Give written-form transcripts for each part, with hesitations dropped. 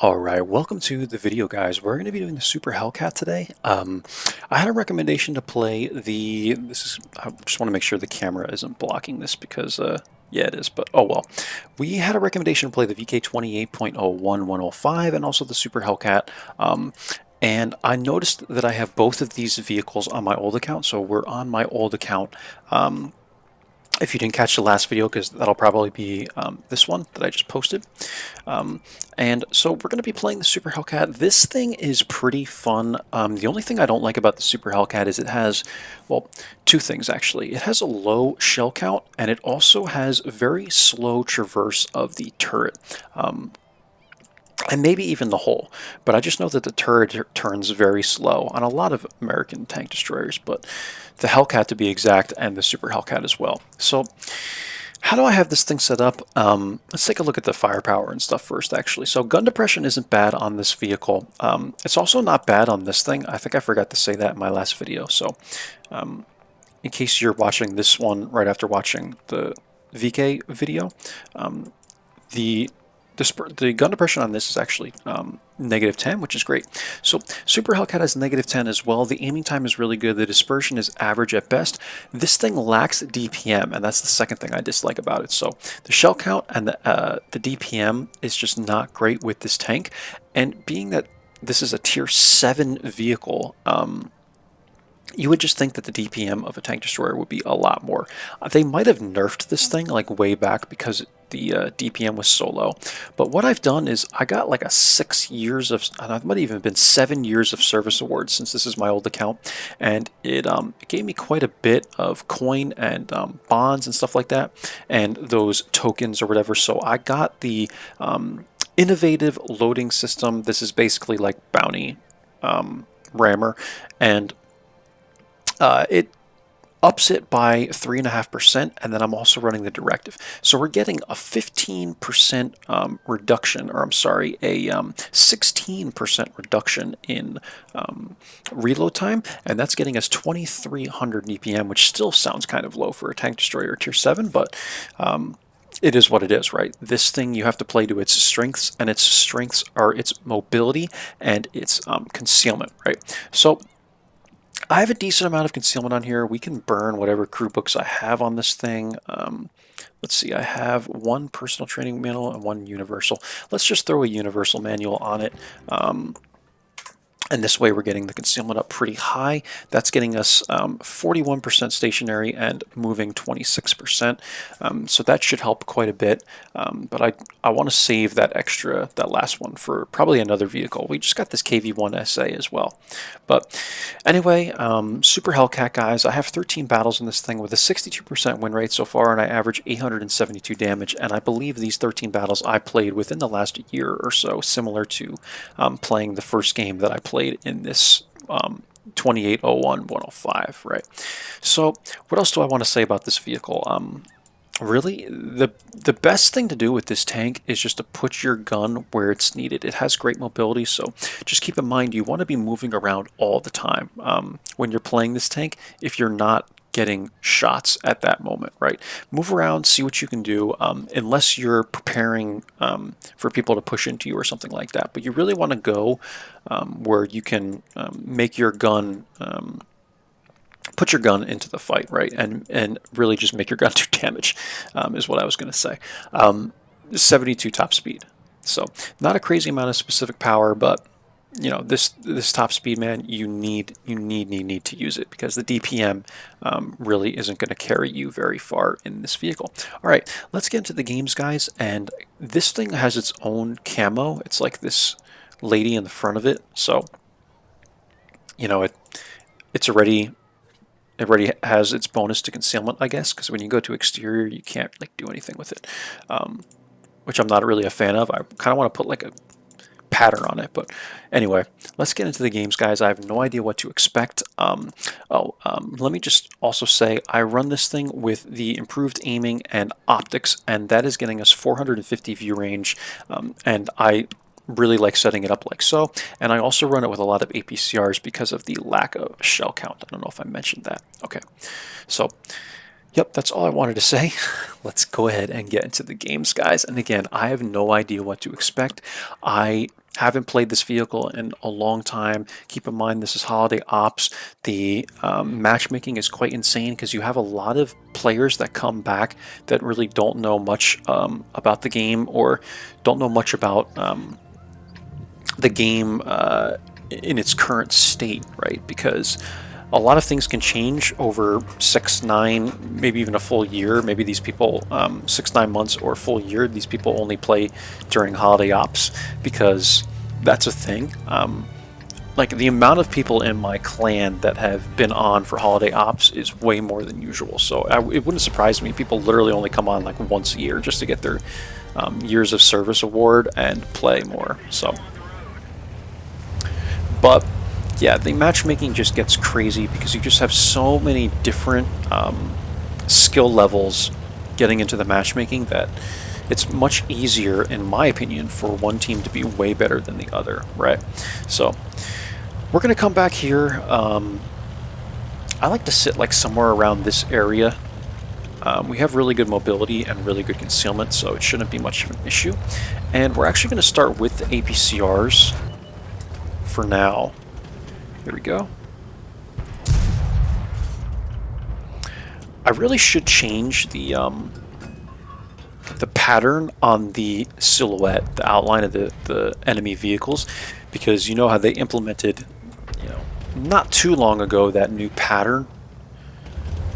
Alright, welcome to the video, guys. We're going to be doing the Super Hellcat today. I had a recommendation to play I just want to make sure the camera isn't blocking this because, yeah, it is, but oh well. We had a recommendation to play the VK28.01.105 and also the Super Hellcat. And I noticed that I have both of these vehicles on my old account, so we're on my old account. If you didn't catch the last video, because that'll probably be this one that I just posted. And so we're going to be playing the Super Hellcat. This thing is pretty fun. The only thing I don't like about the Super Hellcat is it has, well, two things actually. It has a low shell count, and it also has very slow traverse of the turret. And maybe even the hull, but I just know that the turret turns very slow on a lot of American tank destroyers, but the Hellcat to be exact, and the Super Hellcat as well. So how do I have this thing set up? Let's take a look at the firepower and stuff first, actually. So gun depression isn't bad on this vehicle. It's also not bad on this thing. I think I forgot to say that in my last video. So in case you're watching this one right after watching the VK video, the gun depression on this is actually -10, which is great. So Super Hellcat has -10 as well. The aiming time is really good. The dispersion is average at best. This thing lacks DPM, and that's the second thing I dislike about it. So the shell count and the DPM is just not great with this tank. And being that this is a tier 7 vehicle, you would just think that the DPM of a tank destroyer would be a lot more. They might have nerfed this thing like way back because the DPM was so low. But what I've done is I got like a 6 years of, it might have even been 7 years of service awards since this is my old account, and it gave me quite a bit of coin and bonds and stuff like that, and those tokens or whatever. So I got the innovative loading system. This is basically like bounty rammer, and it ups it by 3.5%, and then I'm also running the directive. So we're getting a 15% reduction, or I'm sorry, a 16% reduction in reload time, and that's getting us 2,300 DPM, which still sounds kind of low for a tank destroyer tier 7, but it is what it is, right? This thing you have to play to its strengths, and its strengths are its mobility and its concealment, right? So I have a decent amount of concealment on here. We can burn whatever crew books I have on this thing. Let's see, I have one personal training manual and one universal. Let's just throw a universal manual on it. And this way we're getting the concealment up pretty high. That's getting us 41% stationary and moving 26%. So that should help quite a bit. But I want to save that last one for probably another vehicle. We just got this KV-1 SA as well. But anyway, Super Hellcat, guys, I have 13 battles in this thing with a 62% win rate so far, and I average 872 damage. And I believe these 13 battles I played within the last year or so, similar to playing the first game that I played in this 28.01.105, right? So what else do I want to say about this vehicle? Really, the best thing to do with this tank is just to put your gun where it's needed. It has great mobility, so just keep in mind you want to be moving around all the time when you're playing this tank if you're not getting shots at that moment, right? Move around, see what you can do, unless you're preparing for people to push into you or something like that. But you really want to go where you can make your gun, put your gun into the fight, right? And really just make your gun do damage, is what I was going to say. 72 top speed. So not a crazy amount of specific power, but you know, this top speed, man, you need to use it because the DPM really isn't going to carry you very far in this vehicle. All right, let's get into the games, guys. And this thing has its own camo. It's like this lady in the front of it. So, you know, it already has its bonus to concealment, I guess, because when you go to exterior, you can't like do anything with it, which I'm not really a fan of. I kind of want to put like a pattern on it, but anyway, let's get into the games, guys. I have no idea what to expect. Let me just also say I run this thing with the improved aiming and optics, and that is getting us 450 view range, and I really like setting it up like so. And I also run it with a lot of APCRs because of the lack of shell count. I don't know if I mentioned that. Okay, so Yep, that's all I wanted to say. Let's go ahead and get into the games, guys. And again, I have no idea what to expect. I haven't played this vehicle in a long time. Keep in mind, this is Holiday Ops. The matchmaking is quite insane because you have a lot of players that come back that really don't know much about the game or don't know much about the game in its current state, right? Because a lot of things can change over 6, 9, maybe even a full year. Maybe these people, 6, 9 months or a full year, these people only play during holiday ops because that's a thing. Like the amount of people in my clan that have been on for holiday ops is way more than usual. So it wouldn't surprise me. People literally only come on like once a year just to get their years of service award and play more. So, but yeah, the matchmaking just gets crazy because you just have so many different skill levels getting into the matchmaking that it's much easier, in my opinion, for one team to be way better than the other, right? So we're going to come back here. I like to sit like somewhere around this area. We have really good mobility and really good concealment, so it shouldn't be much of an issue. And we're actually going to start with the APCRs for now. Here we go. I really should change the pattern on the silhouette, the outline of the enemy vehicles, because you know how they implemented, not too long ago, that new pattern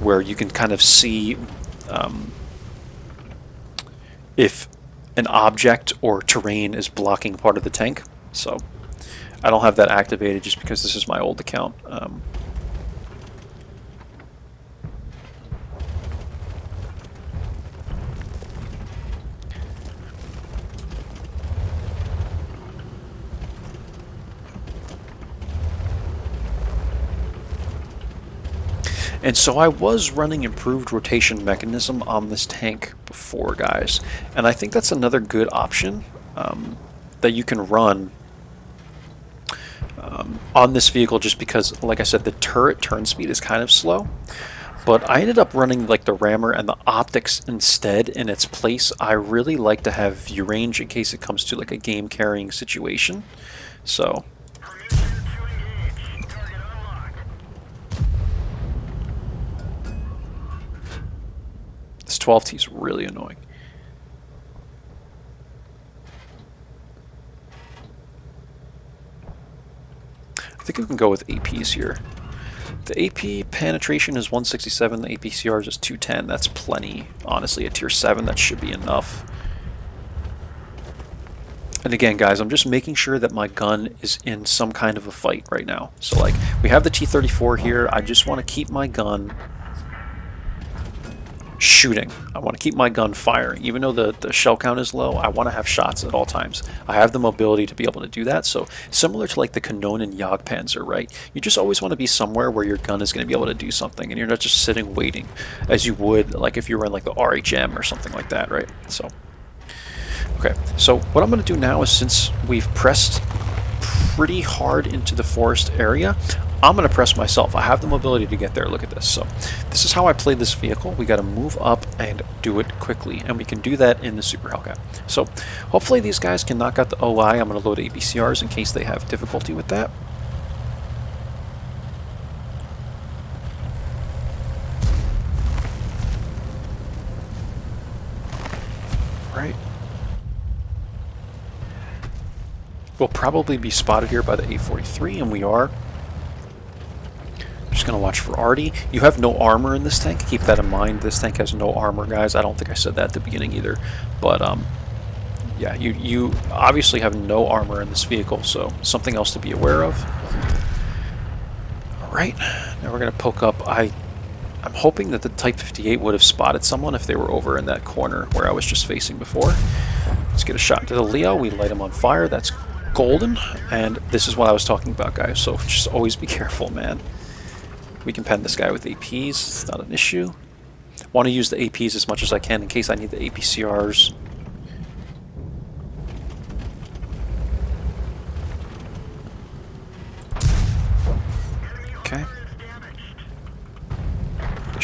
where you can kind of see if an object or terrain is blocking part of the tank. So I don't have that activated just because this is my old account. And so I was running improved rotation mechanism on this tank before, guys. And I think that's another good option that you can run on this vehicle, just because, like I said, the turret turn speed is kind of slow. But I ended up running like the rammer and the optics instead in its place. I really like to have view range in case it comes to like a game carrying situation. So this 12T is really annoying. I think we can go with APs here. The AP penetration is 167, the APCRs is 210. That's plenty. Honestly, at tier 7, that should be enough. And again, guys, I'm just making sure that my gun is in some kind of a fight right now. So, like, we have the T-34 here. I just want to keep my gun shooting. I want to keep my gun firing. Even though the shell count is low, I want to have shots at all times. I have the mobility to be able to do that. So similar to like the Kanonen Jagdpanzer, right? You just always want to be somewhere where your gun is going to be able to do something, and you're not just sitting waiting as you would like if you were in like the RHM or something like that, right? So, okay. So what I'm going to do now is, since we've pressed pretty hard into the forest area, I'm going to press myself. I have the mobility to get there. Look at this. So this is how I play this vehicle. We got to move up and do it quickly, and we can do that in the Super Hellcat. So hopefully these guys can knock out the OI. I'm going to load ABCRs in case they have difficulty with that. Right. We'll probably be spotted here by the A43, and we are. Just going to watch for Artie. You have no armor in this tank. Keep that in mind. This tank has no armor, guys. I don't think I said that at the beginning either. But, yeah, you obviously have no armor in this vehicle, so something else to be aware of. Alright, now we're going to poke up. I'm hoping that the Type 58 would have spotted someone if they were over in that corner where I was just facing before. Let's get a shot to the Leo. We light him on fire. That's golden. And this is what I was talking about, guys. So just always be careful, man. We can pen this guy with APs, it's not an issue. Want to use the APs as much as I can in case I need the APCRs. Okay.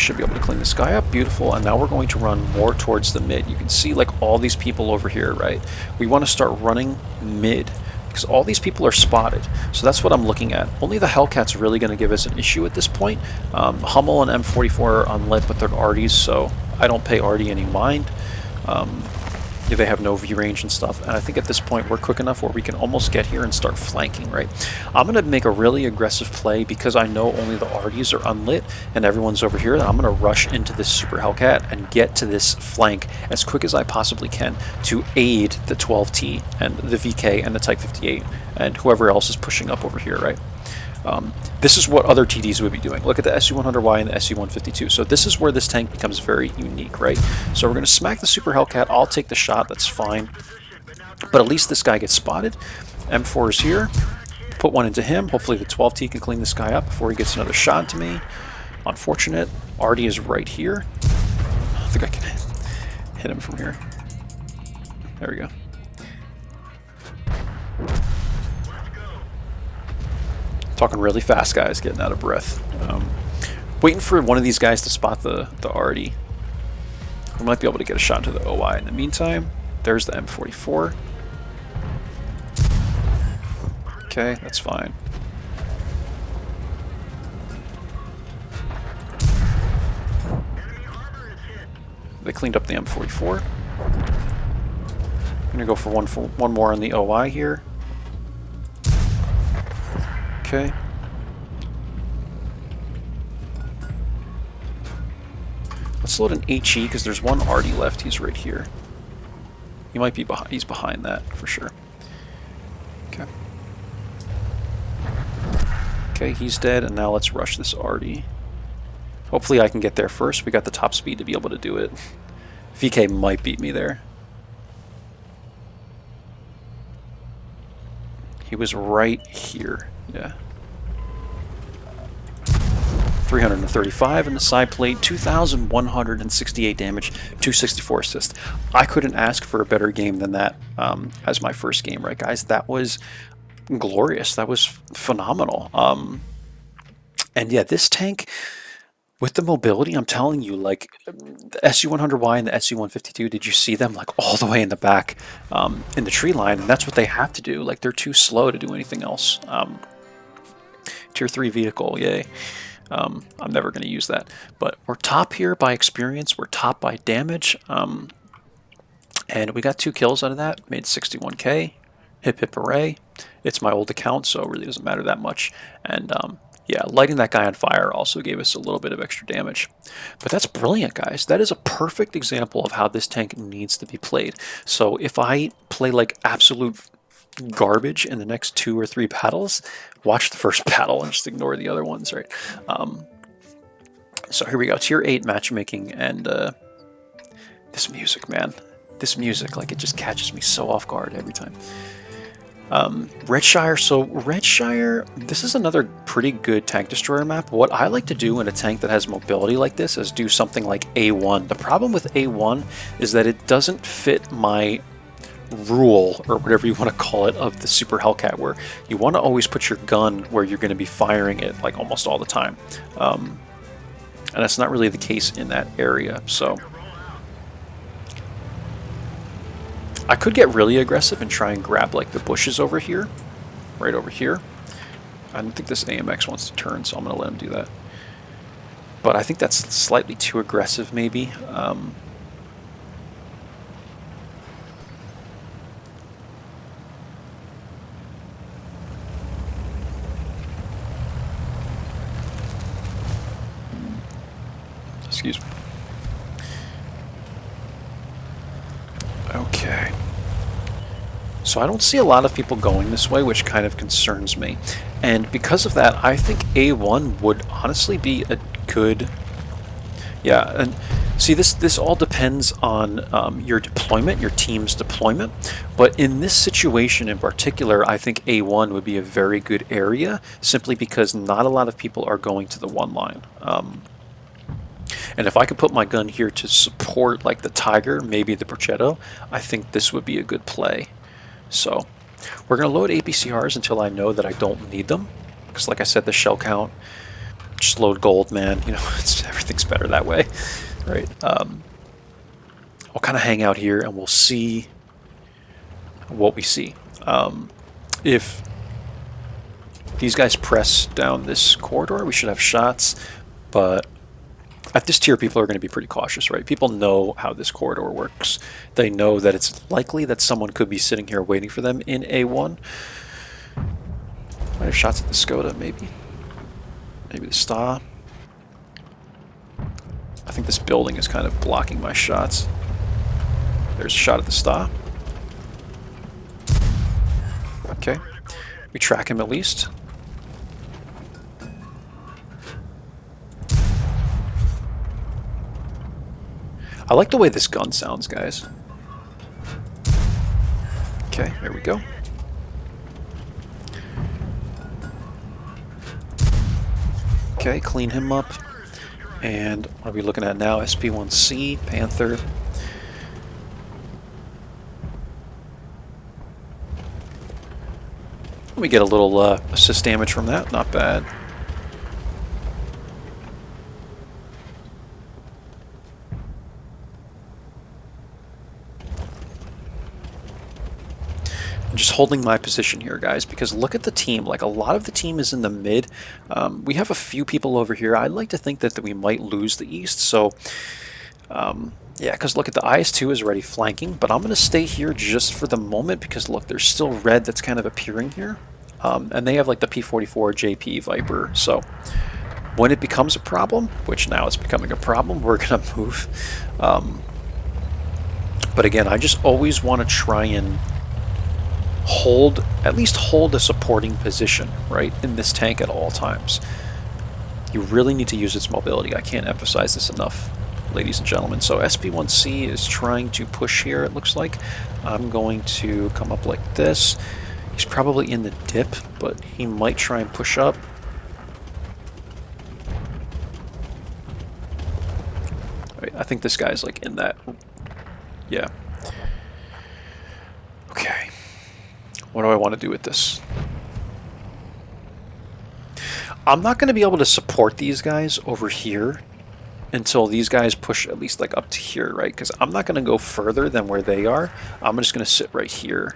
should be able to clean this guy up. Beautiful. And now we're going to run more towards the mid. You can see like all these people over here, right? We want to start running mid because all these people are spotted. So that's what I'm looking at. Only the Hellcat's really going to give us an issue at this point. Hummel and M44 are unlit, but they're arties, so I don't pay arty any mind. They have no V range and stuff, and I think at this point we're quick enough where we can almost get here and start flanking, right? I'm going to make a really aggressive play because I know only the arties are unlit and everyone's over here. I'm going to rush into this Super Hellcat and get to this flank as quick as I possibly can to aid the 12T and the VK and the Type 58 and whoever else is pushing up over here, right? This is what other TDs would be doing. Look at the SU-100Y and the SU-152. So this is where this tank becomes very unique, right? So we're going to smack the Super Hellcat. I'll take the shot. That's fine. But at least this guy gets spotted. M4 is here. Put one into him. Hopefully the 12T can clean this guy up before he gets another shot to me. Unfortunate. Artie is right here. I think I can hit him from here. There we go. Talking really fast, guys, getting out of breath. Waiting for one of these guys to spot the arty. We might be able to get a shot to the OI. In the meantime, there's the M44. Okay, that's fine. They cleaned up the M44. I'm gonna go for one more on the OI here. Okay. Let's load an HE because there's one arty left. He's right here. He might be behind. He's behind that for sure. Okay. Okay, he's dead, and now let's rush this arty. Hopefully I can get there first. We got the top speed to be able to do it. VK might beat me there. He was right here. Yeah. 335 in the side plate, 2,168 damage, 264 assist. I couldn't ask for a better game than that as my first game, right, guys? That was glorious. That was phenomenal. And yeah, this tank, with the mobility, I'm telling you, like the SU-100Y and the SU-152, did you see them like all the way in the back in the tree line? And that's what they have to do. Like they're too slow to do anything else. Tier 3 vehicle, yay. I'm never going to use that. But we're top here by experience. We're top by damage. And we got 2 kills out of that. Made 61k. Hip hip hooray. It's my old account, so it really doesn't matter that much. And yeah, lighting that guy on fire also gave us a little bit of extra damage. But that's brilliant, guys. That is a perfect example of how this tank needs to be played. So if I play like absolute garbage in the next 2 or 3 battles, watch the first battle and just ignore the other ones, right? So here we go, tier 8 matchmaking, and this music, man. This music, like, it just catches me so off guard every time. Redshire, so Redshire, this is another pretty good tank destroyer map. What I like to do in a tank that has mobility like this is do something like A1. The problem with A1 is that it doesn't fit my rule, or whatever you want to call it, of the Super Hellcat, where you want to always put your gun where you're going to be firing it like almost all the time. And that's not really the case in that area. So I could get really aggressive and try and grab like the bushes over here, right over here. I don't think this AMX wants to turn, so I'm going to let him do that. But I think that's slightly too aggressive, maybe. Excuse me. Okay. So I don't see a lot of people going this way, which kind of concerns me. And because of that, I think A1 would honestly be a good... Yeah, and see, this all depends on your deployment, your team's deployment. But in this situation in particular, I think A1 would be a very good area, simply because not a lot of people are going to the one line. And if I could put my gun here to support like the Tiger, maybe the Porchetto, I think this would be a good play. So we're going to load APCRs until I know that I don't need them. Because like I said, the shell count Just load gold, man. You know, everything's better that way, right? I'll kind of hang out here and we'll see what we see. If these guys press down this corridor, we should have shots, but at this tier, people are going to be pretty cautious, right? People know how this corridor works. They know that it's likely that someone could be sitting here waiting for them in A1. Might have shots at the Skoda, maybe. Maybe the Star. I think this building is kind of blocking my shots. There's a shot at the Star. Okay. We track him at least. I like the way this gun sounds, guys. Okay, there we go. Okay, clean him up. And what are we looking at now? SP1C, Panther. We get a little assist damage from that, not bad. I'm just holding my position here, guys, because look at the team. Like, a lot of the team is in the mid. We have a few people over here. I'd like to think that we might lose the east, so yeah, because look at the IS-2 is already flanking, but I'm going to stay here just for the moment because look, there's still red that's kind of appearing here. And they have like the P-44 JP Viper, so when it becomes a problem, which now it's becoming a problem, we're going to move. But again, I just always want to try and hold, at least hold a supporting position, right, in this tank at all times. You really need to use its mobility. I can't emphasize this enough, ladies and gentlemen. So SP1C is trying to push here, it looks like. I'm going to come up like this. He's probably in the dip, but he might try and push up. I think this guy's like in that. Yeah. Okay. What do I want to do with this? I'm not going to be able to support these guys over here until these guys push at least like up to here, right? Because I'm not going to go further than where they are. I'm just going to sit right here.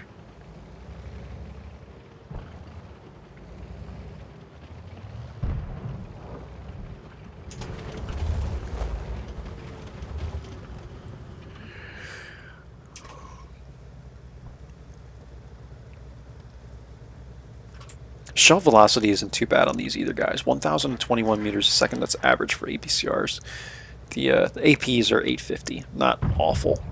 Shell velocity isn't too bad on these either, guys. 1,021 meters a second, that's average for APCRs. The APs are 850, not awful.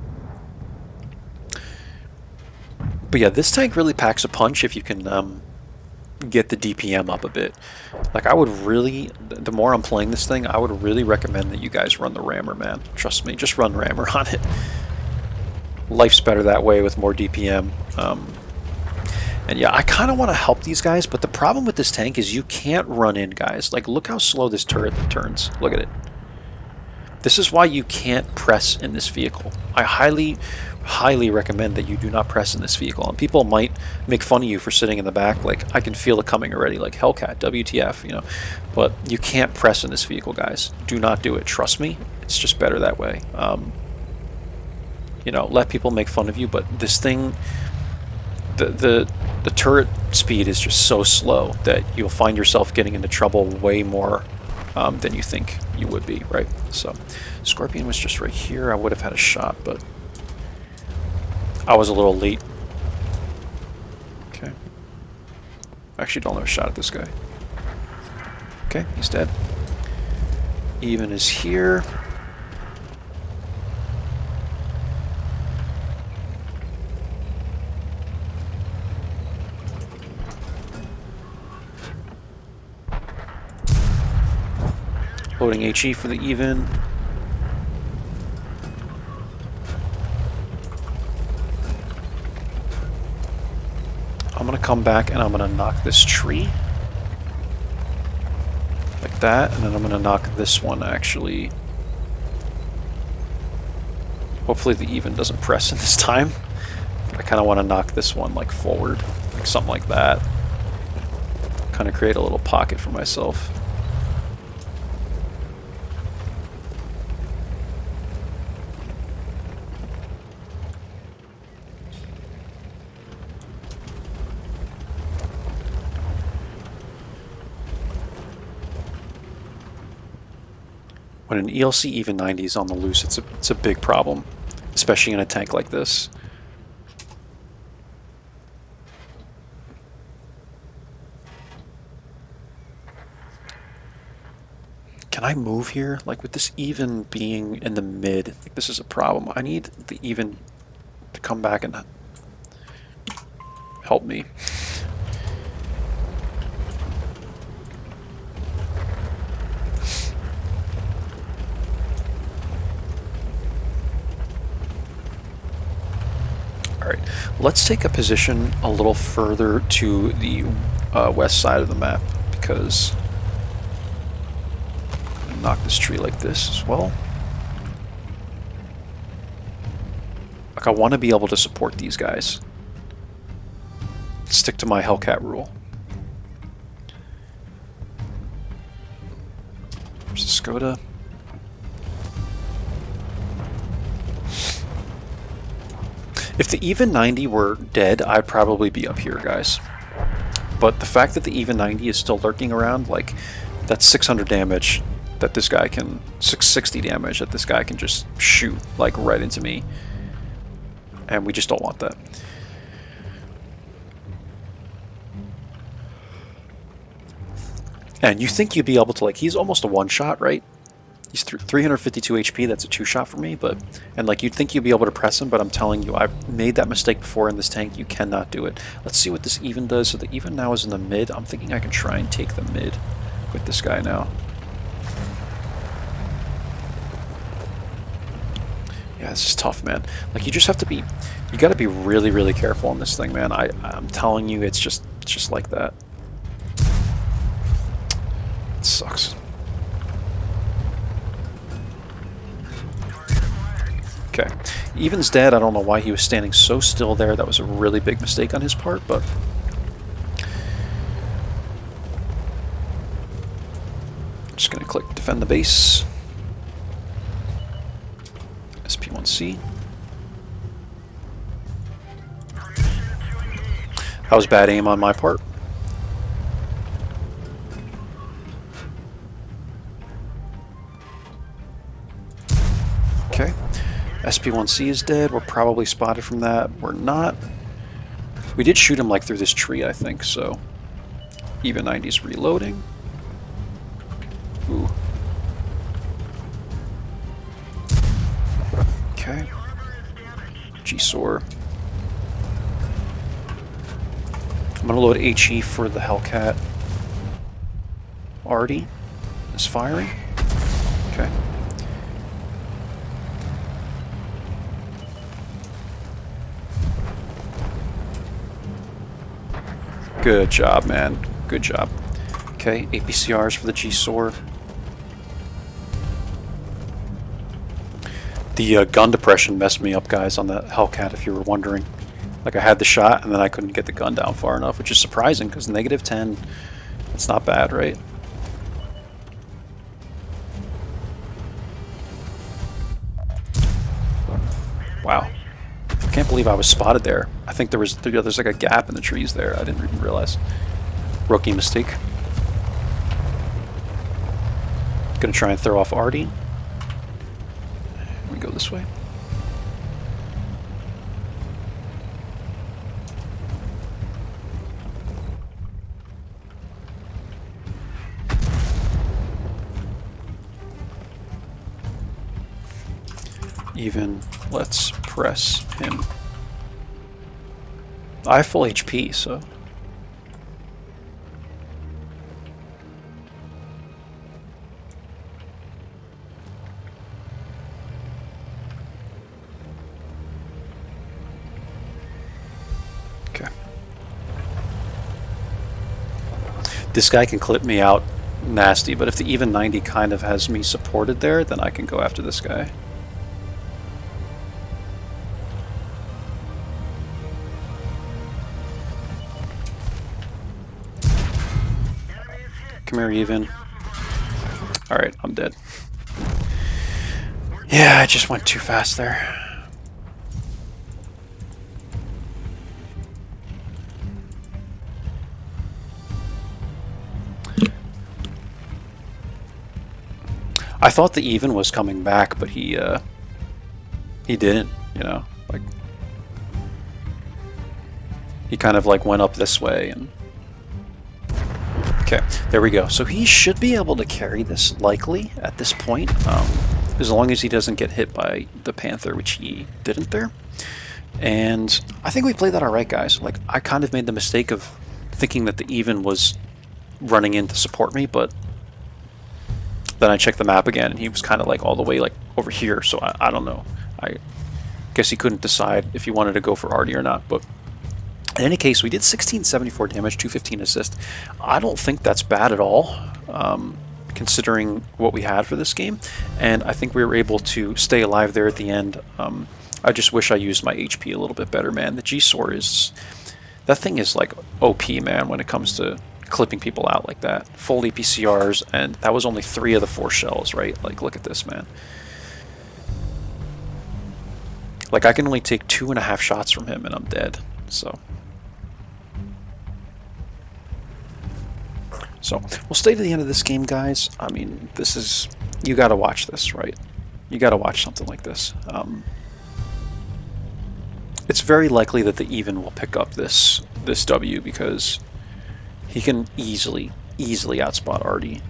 But yeah, this tank really packs a punch if you can get the DPM up a bit. Like, I would really, the more I'm playing this thing, I would really recommend that you guys run the rammer, man. Trust me, just run rammer on it. Life's better that way with more DPM. And yeah, I kind of want to help these guys, but the problem with this tank is you can't run in, guys. Like, look how slow this turret turns. Look at it. This is why you can't press in this vehicle. I highly, highly recommend that you do not press in this vehicle. And people might make fun of you for sitting in the back. Like, I can feel it coming already. Like, Hellcat, WTF, you know. But you can't press in this vehicle, guys. Do not do it. Trust me. It's just better that way. You know, let people make fun of you, but this thing... The turret speed is just so slow that you'll find yourself getting into trouble way more than you think you would be, right? So, Scorpion was just right here. I would have had a shot, but I was a little late. Okay. I actually don't have a shot at this guy. Okay, he's dead. Even is here. Loading HE for the even. I'm going to come back and I'm going to knock this tree. Like that. And then I'm going to knock this one, actually. Hopefully the even doesn't press in this time. But I kind of want to knock this one, like, forward. Like something like that. Kind of create a little pocket for myself. When an ELC even 90 is on the loose, it's a big problem, especially in a tank like this. Can I move here? Like with this even being in the mid, like this is a problem. I need the even to come back and help me. Alright, let's take a position a little further to the west side of the map, because knock this tree like this as well. Like, I want to be able to support these guys. Stick to my Hellcat rule. There's a Skoda. If the even 90 were dead, I'd probably be up here, guys. But the fact that the even 90 is still lurking around, like, that's 600 damage that this guy can, 660 damage that this guy can just shoot, like, right into me. And we just don't want that. And you think you'd be able to, like, he's almost a one-shot, right? He's 352 HP, that's a two-shot for me, but, and like, you'd think you'd be able to press him, but I'm telling you, I've made that mistake before in this tank, you cannot do it. Let's see what this even does. So the even now is in the mid. I'm thinking I can try and take the mid with this guy now. Yeah, this is tough, man. Like, you just have to be, you gotta be really, really careful on this thing, man. I'm telling you, it's just like that. It sucks. Okay, Even's dead. I don't know why he was standing so still there. That was a really big mistake on his part, but I'm just gonna click defend the base. SP1C. That was bad aim on my part. Okay. SP1C is dead. We're probably spotted from that. We're not. We did shoot him like through this tree, I think, so. Even 90's reloading. Ooh. Okay. G-Sor. I'm gonna load HE for the Hellcat. Artie is firing. Okay. Good job, man. Good job. Okay, APCRs for the G-Sor. The gun depression messed me up, guys, on the Hellcat, if you were wondering. Like, I had the shot, and then I couldn't get the gun down far enough, which is surprising, because -10, it's not bad, right? Wow. I can't believe I was spotted there. I think there's like a gap in the trees there. I didn't even realize. Rookie mistake. Gonna try and throw off Artie. We go this way. Even, let's press him. I have full HP, so. Okay. This guy can clip me out nasty, but if the even 90 kind of has me supported there, then I can go after this guy. Come here, even. Alright, I'm dead. Yeah, I just went too fast there. I thought the even was coming back, but he didn't, you know, like he kind of like went up this way and okay, there we go. So he should be able to carry this likely at this point, as long as he doesn't get hit by the Panther, which he didn't there. And I think we played that alright, guys. Like, I kind of made the mistake of thinking that the even was running in to support me, but then I checked the map again and he was kind of like all the way like over here, so I don't know. I guess he couldn't decide if he wanted to go for Artie or not, but in any case, we did 1674 damage, 215 assist. I don't think that's bad at all, considering what we had for this game, and I think we were able to stay alive there at the end. I just wish I used my HP a little bit better, man. The G-Sword is... that thing is like OP, man, when it comes to clipping people out like that. Full EPCRs, and that was only 3 of the 4 shells, right? Like, look at this, man. Like, I can only take 2.5 shots from him and I'm dead, so... So, we'll stay to the end of this game, guys. I mean, this is... you gotta watch this, right? You gotta watch something like this. It's very likely that the even will pick up this W because he can easily outspot Artie.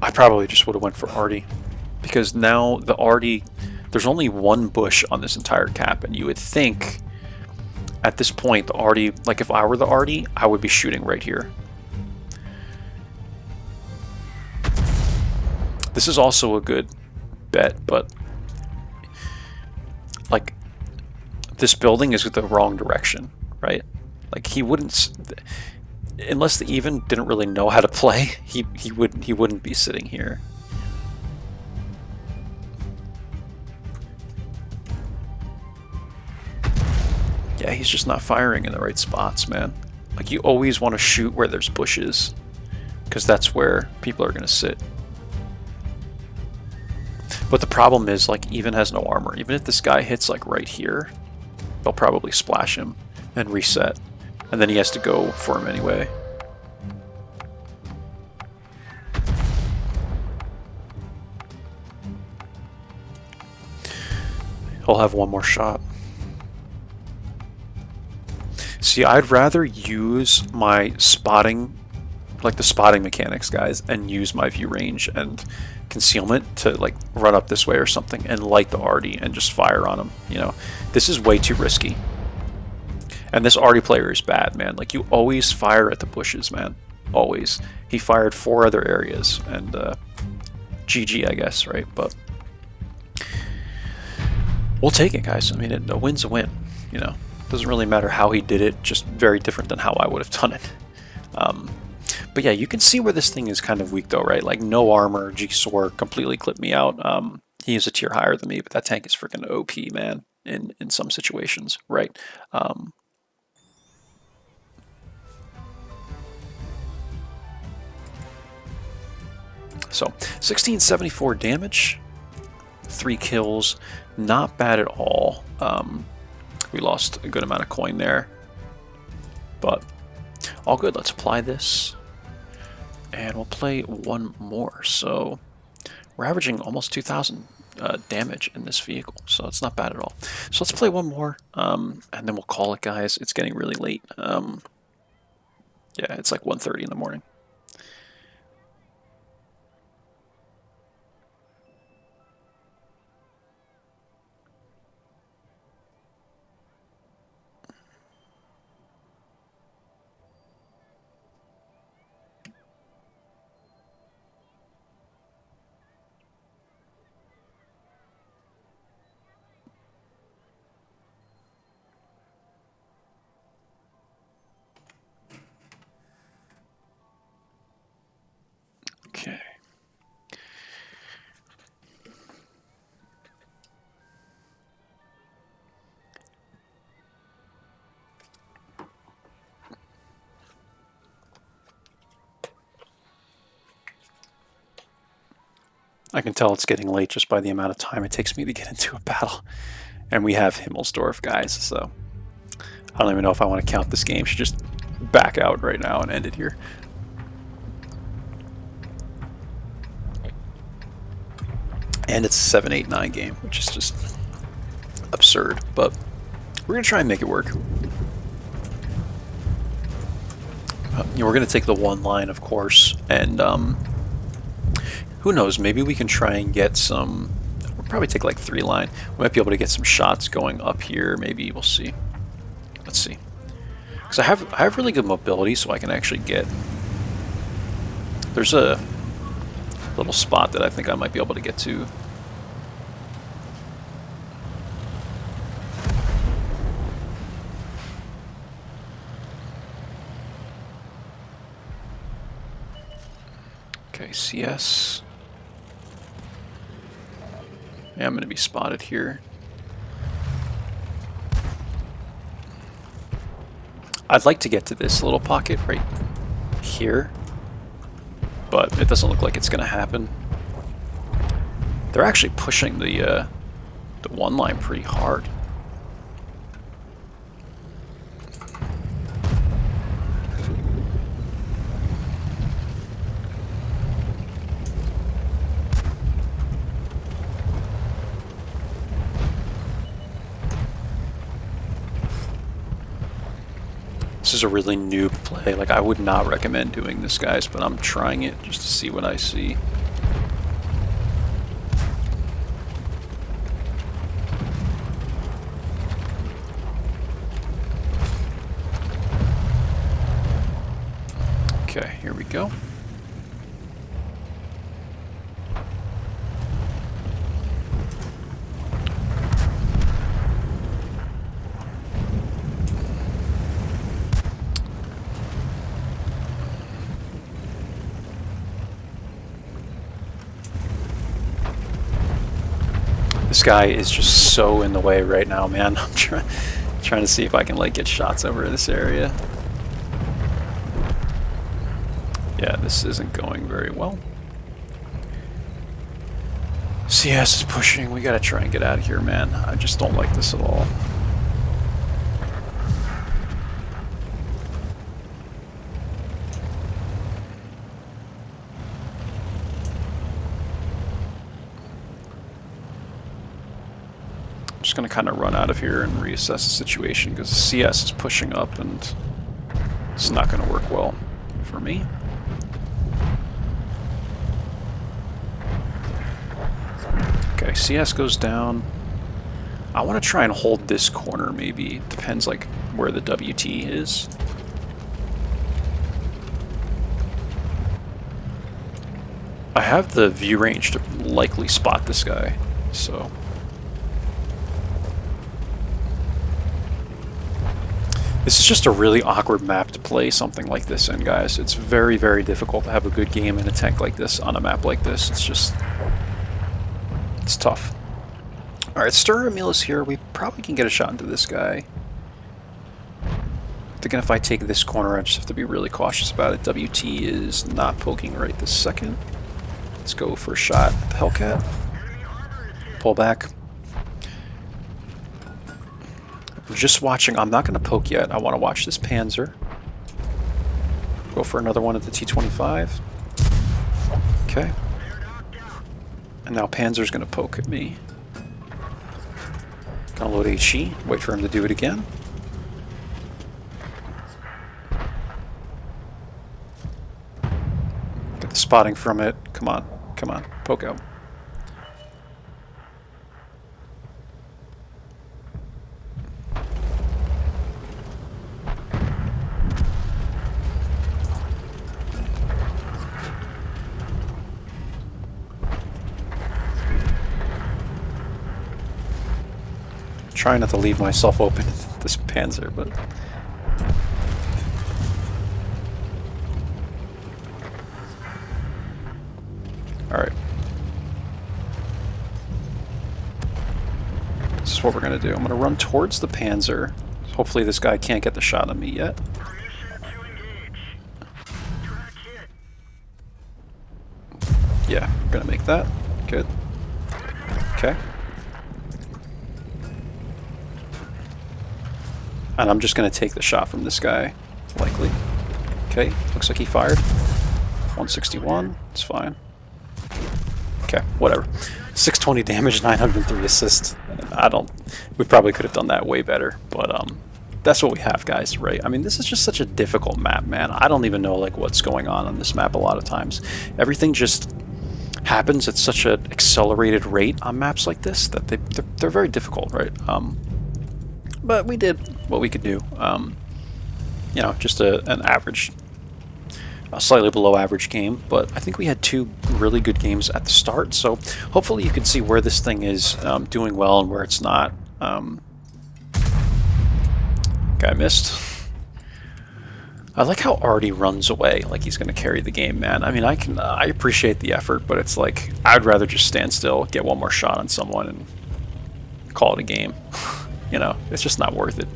I probably just would have went for Artie because now the Artie, there's only 1 bush on this entire cap, and you would think at this point the Artie, like if I were the Artie, I would be shooting right here. This is also a good bet, but like this building is the wrong direction, right? Like he wouldn't, unless the even didn't really know how to play, he wouldn't be sitting here. Yeah, he's just not firing in the right spots, man. Like you always want to shoot where there's bushes, because that's where people are gonna sit. But the problem is, like, even has no armor. Even if this guy hits, like, right here, they'll probably splash him and reset. And then he has to go for him anyway. He'll have 1 more shot. See, I'd rather use my spotting, like the spotting mechanics, guys, and use my view range and concealment to like run up this way or something and light the Artie and just fire on him. You know, this is way too risky. And this Artie player is bad, man. Like you always fire at the bushes, man. Always. He fired 4 other areas and GG, I guess, right? But we'll take it, guys. I mean, a win's a win. You know, doesn't really matter how he did it. Just very different than how I would have done it. But yeah, you can see where this thing is kind of weak though, right? Like no armor, G-Sword completely clipped me out. He is a tier higher than me, but that tank is freaking OP, man, in some situations, right? So 1674 damage, 3 kills, not bad at all. We lost a good amount of coin there, but all good. Let's apply this. And we'll play 1 more. So we're averaging almost 2,000 damage in this vehicle, so it's not bad at all. So let's play 1 more, and then we'll call it, guys. It's getting really late. Yeah, it's like 1:30 in the morning. Okay. I can tell it's getting late just by the amount of time it takes me to get into a battle. And we have Himmelsdorf, guys, so I don't even know if I want to count this game. Should just back out right now and end it here. And it's a 7-8-9 game, which is just absurd, but we're going to try and make it work. You know, we're going to take the one line, of course, and who knows, maybe we can try and get some, we'll probably take like 3 line. We might be able to get some shots going up here, maybe, we'll see. Let's see. Because I have really good mobility, so I can actually get, there's a little spot that I think I might be able to get to. Okay, CS. Yeah, I'm going to be spotted here. I'd like to get to this little pocket right here, but it doesn't look like it's going to happen. They're actually pushing the one line pretty hard. This is a really noob play. Like, I would not recommend doing this, guys, but I'm trying it just to see what I see. Okay, here we go. This guy is just so in the way right now, man. I'm trying to see if I can like get shots over this area. Yeah, this isn't going very well. CS is pushing. We gotta try and get out of here, man. I just don't like this at all. Just going to kind of run out of here and reassess the situation because CS is pushing up and it's not going to work well for me. Okay, CS goes down. I want to try and hold this corner maybe. Depends like where the WT is. I have the view range to likely spot this guy, so... This is just a really awkward map to play something like this in, guys. It's very, very difficult to have a good game in a tank like this on a map like this. It's just... it's tough. Alright, Stir Emil is here. We probably can get a shot into this guy. I'm thinking if I take this corner, I just have to be really cautious about it. WT is not poking right this second. Let's go for a shot at the Hellcat. Pull back. We're just watching. I'm not going to poke yet. I want to watch this Panzer. Go for another one at the T-25. Okay. And now Panzer's going to poke at me. Gonna load HE. Wait for him to do it again. Get the spotting from it. Come on. Come on. Poke out. Trying not to leave myself open to this Panzer, but... Alright. This is what we're going to do. I'm going to run towards the Panzer. Hopefully this guy can't get the shot on me yet. Yeah, we're going to make that. Good. Okay. And I'm just going to take the shot from this guy, likely. Okay, looks like he fired. 161, it's fine. Okay, whatever. 620 damage, 903 assist. We probably could have done that way better, but that's what we have, guys, right? I mean, this is just such a difficult map, man. I don't even know like what's going on this map a lot of times. Everything just happens at such an accelerated rate on maps like this that they're very difficult, right? But we did what we could do. You know, just an average, a slightly below average game, but I think we had two really good games at the start, so hopefully you can see where this thing is doing well and where it's not. Guy missed. I like how Artie runs away like he's going to carry the game, man. I mean, I appreciate the effort, but it's like I'd rather just stand still, get one more shot on someone, and call it a game. You know, it's just not worth it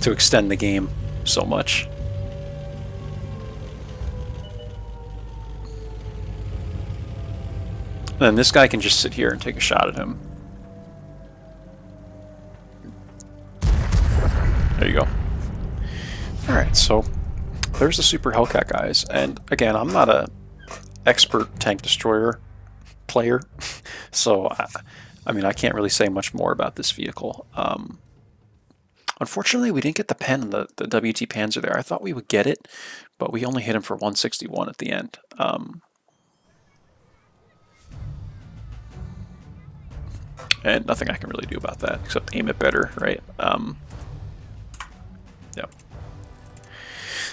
to extend the game so much. And this guy can just sit here and take a shot at him. There you go. Alright, so there's the Super Hellcat, guys. And again, I'm not a expert tank destroyer player, so I mean, I can't really say much more about this vehicle. Unfortunately, we didn't get the pen, the WT Panzer there. I thought we would get it, but we only hit him for 161 at the end. And nothing I can really do about that, except aim it better, right? Yeah.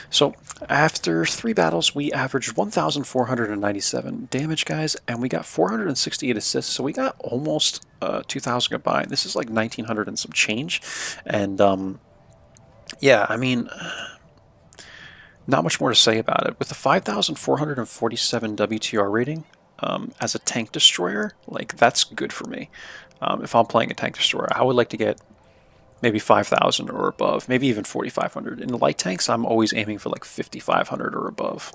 So after 3 battles, we averaged 1,497 damage, guys, and we got 468 assists, so we got almost 2,000 combined. This is like 1,900 and some change, and yeah, I mean, not much more to say about it. With the 5,447 WTR rating, as a tank destroyer, like, that's good for me. If I'm playing a tank destroyer, I would like to get maybe 5,000 or above, maybe even 4,500. In the light tanks, I'm always aiming for like 5,500 or above.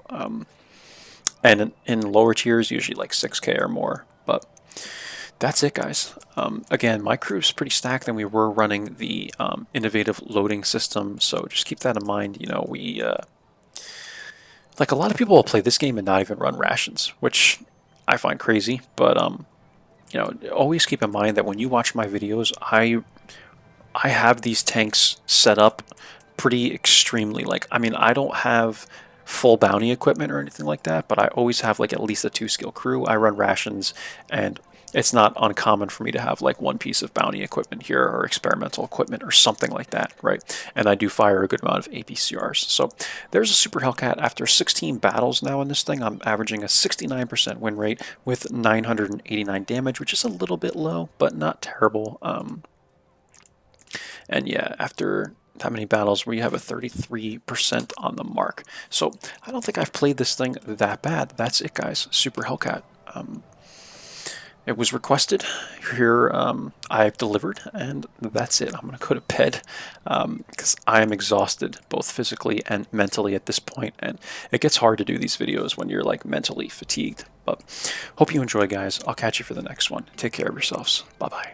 And in lower tiers, usually like 6K or more. But that's it, guys. Again, my crew's pretty stacked, and we were running the innovative loading system, so just keep that in mind. You know, we like, a lot of people will play this game and not even run rations, which I find crazy. But you know, always keep in mind that when you watch my videos, I have these tanks set up pretty extremely. Like, I mean, I don't have full bounty equipment or anything like that, but I always have like at least a 2-skill crew. I run rations, and it's not uncommon for me to have like one piece of bounty equipment here or experimental equipment or something like that, right? And I do fire a good amount of APCRs. So there's a Super Hellcat. After 16 battles now in this thing, I'm averaging a 69% win rate with 989 damage, which is a little bit low, but not terrible. And yeah, after that many battles, we have a 33% on the mark. So I don't think I've played this thing that bad. That's it, guys. Super Hellcat. It was requested. Here, I've delivered, and that's it. I'm going to go to bed because I am exhausted, both physically and mentally at this point, and it gets hard to do these videos when you're like mentally fatigued. But hope you enjoy, guys. I'll catch you for the next one. Take care of yourselves. Bye-bye.